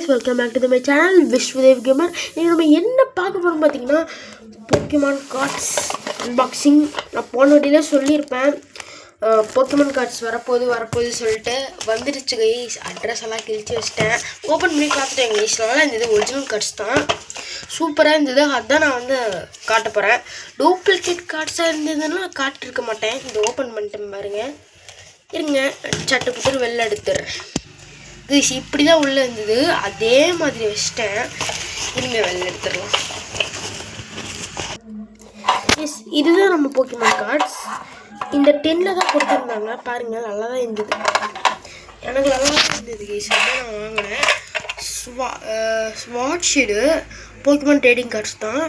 Welcome back to my channel Vishwadev gamer. இன்றைக்கி நம்ம என்ன பார்க்க போகிறோம் பார்த்தீங்கன்னா, போக்கிமான் கார்ட்ஸ் அன்பாக்சிங். நான் போன வட்டியில் சொல்லியிருப்பேன் போக்கிமான் கார்ட்ஸ் வரப்போகுது சொல்லிட்டு வந்துடுச்சு கைஸ். அட்ரஸ் எல்லாம் கிழிச்சு வச்சிட்டேன். ஓப்பன் பண்ணி பார்த்துட்டேன் கைஸ். நல்லா இருந்தது, ஒரிஜினல் கார்ட்ஸ் தான், சூப்பராக இருந்தது. அதுதான் நான் வந்து காட்ட போகிறேன். டூப்ளிகேட் கார்ட்ஸாக இருந்ததுன்னா காட்டிருக்க மாட்டேன். இந்த ஓப்பன் பண்ணிட்டேன் பாருங்க. இருங்க, சட்டை புட்டு வெளில எடுத்துடுறேன். கைஸ் இப்படி தான் உள்ளே இருந்தது, அதே மாதிரி வச்சிட்டேன். இருங்க வெளில எடுத்துடலாம். எஸ், இதுதான் நம்ம போக்கிமான் கார்ட்ஸ். இந்த 10ல் தான் கொடுத்துருந்தாங்க பாருங்கள். நல்லா தான் இருந்தது, எனக்கு நல்லா தான் இருந்தது கைஸ். அதான் நான் வாங்கினேன். Sword shield Pokemon trading cards தான்.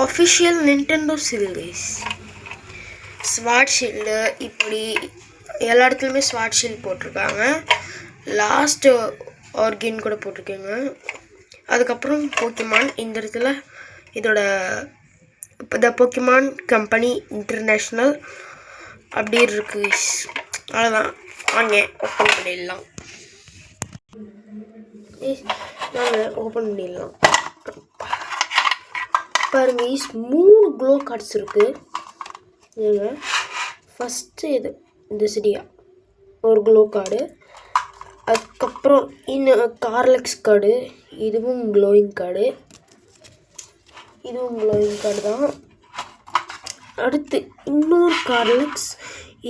Official Nintendo seal guys. Sword shield இப்படி எல்லா இடத்துலையுமே ஸ்வாட் ஷீல்டு போட்டிருக்காங்க. லாஸ்ட் ஆர்கின் கூட போட்டிருக்கேங்க. அதுக்கப்புறம் போக்கிமான் இந்த இடத்துல இதோட த போக்கிமான் கம்பெனி இன்டர்நேஷ்னல் அப்படி இருக்கு. அவ்வளோதான், வாங்க ஓப்பன் பண்ணிடலாம். நாங்கள் ஓப்பன் பண்ணிடலாம். பாருங்க, 3 க்ளோ கார்ட்ஸ் இருக்குது. ஏங்க ஃபஸ்ட்டு இந்த சிடியா ஒரு க்ளோ கார்டு. அதுக்கப்புறம் இன்னும் கார்லெக்ஸ் கார்டு, இதுவும் க்ளோயிங் கார்டு, இதுவும் க்ளோயிங் கார்டு தான். அடுத்து இன்னொரு கார்லெக்ஸ்,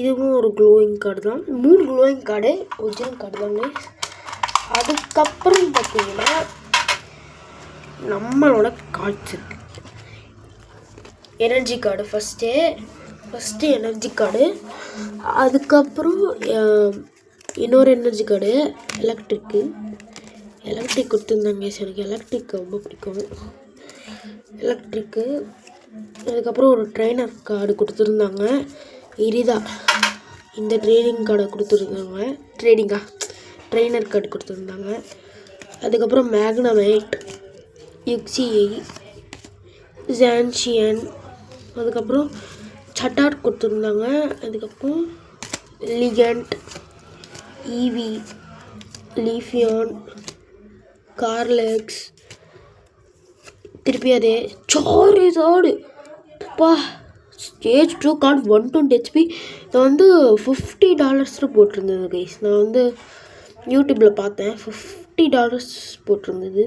இதுவும் ஒரு க்ளோயிங் கார்டு தான். 3 க்ளோயிங் கார்டு, ஒரிஜினல் கார்டு தாங்க. அதுக்கப்புறம் பார்த்தீங்கன்னா நம்மளோட கார்ட்ஸ் இருக்குது. Energy card first energy card. அதுக்கப்புறம் இன்னொரு எனர்ஜி கார்டு எலக்ட்ரிக் கொடுத்துருந்தாங்க. எனக்கு எலக்ட்ரிக் ரொம்ப பிடிக்கும். எலக்ட்ரிக்கு. அதுக்கப்புறம் ஒரு ட்ரெயினர் கார்டு கொடுத்துருந்தாங்க. இரிதா இந்த ட்ரேடிங் கார்டை கொடுத்துருந்தாங்க. ட்ரெயினர் கார்டு கொடுத்துருந்தாங்க. அதுக்கப்புறம் மேக்னமைட், யுக்ஸியை, ஜான்ஷியன், அதுக்கப்புறம் சட்டாட் கொடுத்துருந்தாங்க. அதுக்கப்புறம் லிகண்ட், ஈவி, லீஃபியான், கார்லெக்ஸ், திருப்பி அதே சாரிசார்டு. Stage 2 card 120 HP. இதை வந்து $50 போட்டிருந்தது கைஸ். நான் வந்து யூடியூப்பில் பார்த்தேன், $50 போட்டிருந்தது.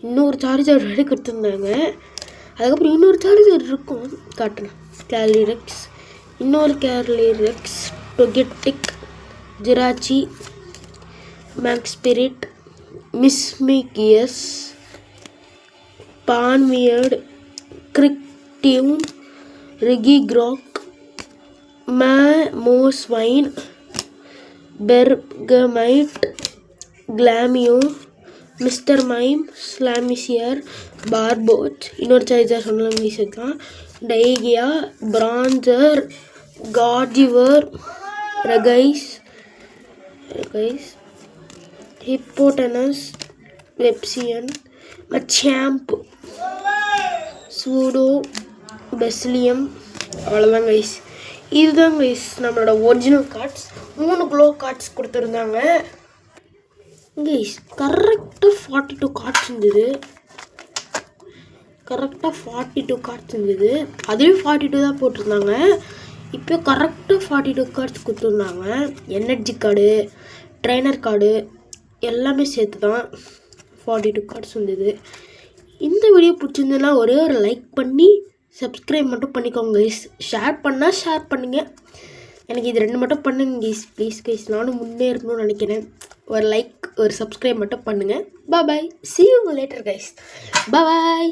இன்னொரு சார்ஜர் ரெடி கொடுத்துருந்தாங்க. அதுக்கப்புறம் இன்னொரு சார்ஜர் இருக்கும், காட்டுறேன். கேலிரெக்ஸ், இன்னொரு கேலிரெக்ஸ், டொகெட்டிக், ஜிராச்சி, மேக்ஸ் ஸ்பிரிட், மிஸ்மிகியஸ், பான்வியர்டு, கிரிக்டியூம், ரிகிக்ராக், மோஸ்வைன், பெர்கமைட், கிளாமியோ, மிஸ்டர் மைம், ஸ்லாமிசியர், பார்போட், இன்னொரு சார்ஜர் சொன்னாலும் மியூசிக் தான், டைகியா, பிரான்சர், கார்ஜிவர், ரெகைஸ், ஹிப்போட்டனஸ், வெப்சியன், மச்சாம்ப், சூடோ, பெஸ்லியம். அவ்வளோதான் கைஸ். இதுதான் கைஸ் நம்மளோட ஒரிஜினல் கார்ட்ஸ். 3 க்ளோ கார்ட்ஸ் கொடுத்துருந்தாங்க கைஸ். கரெக்டாக 42 கார்ட்ஸ் இருந்தது. அதுவே 42 தான் போட்டிருந்தாங்க. இப்போ கரெக்டாக 42 கார்ட்ஸ் கொடுத்துருந்தாங்க. எனர்ஜி கார்டு, ட்ரெயினர் கார்டு எல்லாமே சேர்த்து தான் 42 கார்ட்ஸ் இருந்தது. இந்த வீடியோ பிடிச்சிருந்ததுன்னா ஒரே ஒரு லைக் பண்ணி சப்ஸ்கிரைப் மட்டும் பண்ணிக்கோங்க கைஸ். ஷேர் பண்ணுங்கள். எனக்கு இது 2 மட்டும் பண்ணுங்க கைஸ், ப்ளீஸ் கைஸ். நானும் முன்னேறணும்னு நினைக்கிறேன். ஒரு லைக், ஒரு சப்ஸ்கிரைப் மட்டும் பண்ணுங்கள். பாய். See you later guys. Bye.